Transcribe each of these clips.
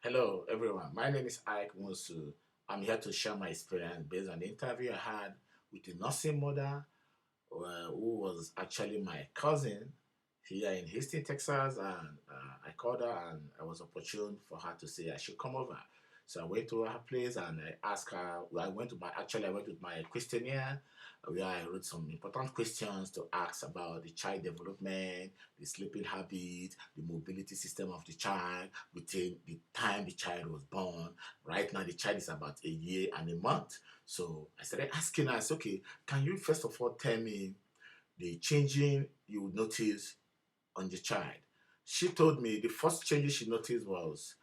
Hello, everyone. My name is Ike Musu. I'm here to share my experience based on the interview I had with a nursing mother who was actually my cousin here in Houston, Texas. And I called her and I was opportune for her to say I should come over. So I went to her place and I asked her. I went with my questionnaire where I wrote some important questions to ask about the child development, the sleeping habit, the mobility system of the child within the time the child was born. Right now, the child is about a year and a month. So I started asking her, I said, okay, can you first of all tell me the changing you would notice on the child? She told me the first changes she noticed was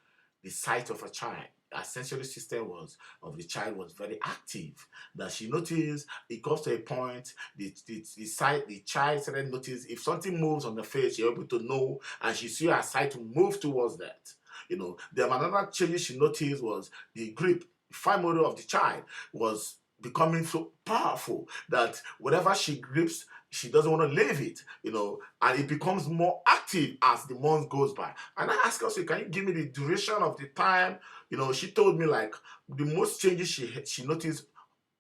the sight of a child. Her sensory system was of the child was very active. That she noticed it comes to a point the child started notice if something moves on the face, you're able to know, and she see her sight to move towards that. Then another change she noticed was the grip, fine motor of the child was becoming so powerful that whatever she grips, she doesn't want to leave it, and it becomes more active as the month goes by. And I asked her, so can you give me the duration of the time? She told me like the most changes she noticed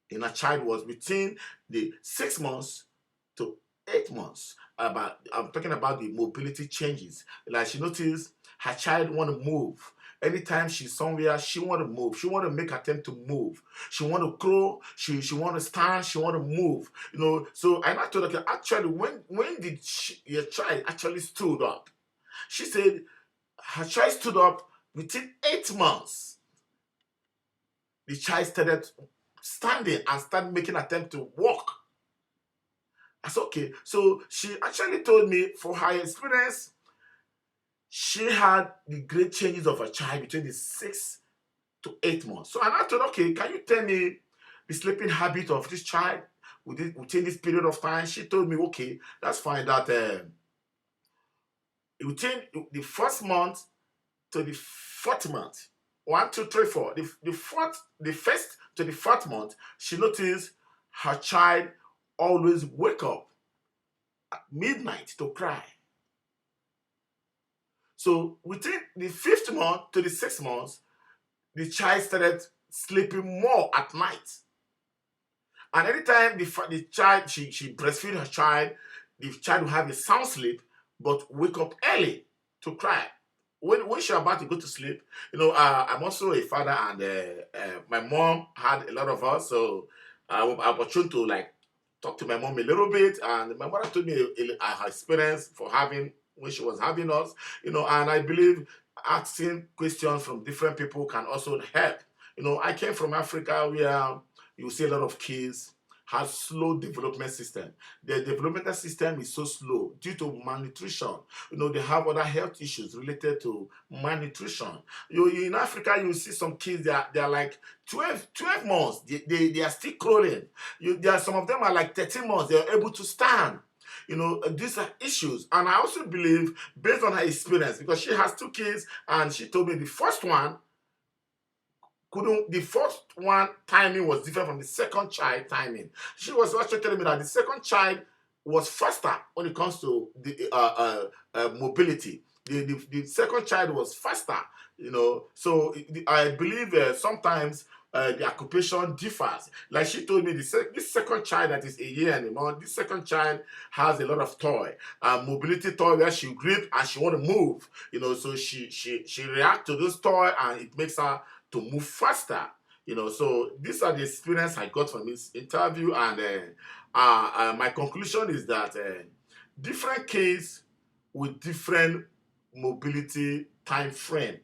in a child was between the 6 months to 8 months. I'm talking about the mobility changes. Like she noticed her child want to move. Anytime she's somewhere, she want to move. She want to make attempt to move. She want to crawl. She want to stand. She want to move. So I told her, okay, actually, when did your child actually stood up? She said her child stood up within 8 months. The child started standing and started making attempt to walk. I said, okay. So she actually told me for her experience, she had the great changes of a child between the 6 to 8 months. So I told her, okay, can you tell me the sleeping habit of this child within this period of time? She told me, okay, that's fine. That within the first month to the fourth month, 1, 2, 3, 4, the first to the fourth month, she noticed her child always wake up at midnight to cry. So within the fifth month to the 6 months, the child started sleeping more at night. And anytime the child, she breastfeed her child, the child will have a sound sleep, but wake up early to cry. When she's about to go to sleep, I'm also a father, and my mom had a lot of us, so I was opportune to like talk to my mom a little bit, and my mother told me her experience for having when she was having us, and I believe asking questions from different people can also help. I came from Africa where you see a lot of kids have slow development system. Their developmental system is so slow due to malnutrition. They have other health issues related to malnutrition. In Africa, you see some kids, they are like 12 months, they are still crawling. Some of them are like 13 months, they are able to stand. These are issues. And I also believe, based on her experience, because she has 2 kids, and she told me the first one timing was different from the second child timing. She was actually telling me that the second child was faster when it comes to the mobility. The second child was faster, So I believe sometimes the occupation differs. Like she told me, this second child that is a year and a month, this second child has a lot of toy, mobility toy where she grip and she want to move. So she react to this toy and it makes her to move faster. So these are the experience I got from this interview, and my conclusion is that different kids with different mobility time frame,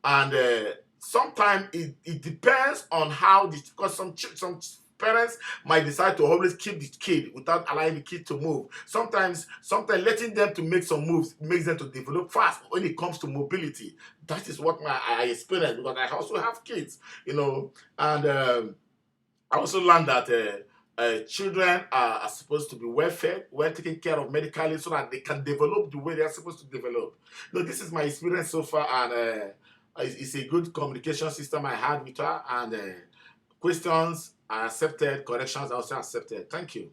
and sometimes it depends on how because some parents might decide to always keep the kid without allowing the kid to move. Sometimes letting them to make some moves makes them to develop fast when it comes to mobility. That is what I experienced, because I also have kids, and I also learned that children are supposed to be well fed, well taken care of medically, so that they can develop the way they are supposed to develop. This is my experience so far, and it's a good communication system I had with her, and questions are accepted, corrections are also accepted. Thank you.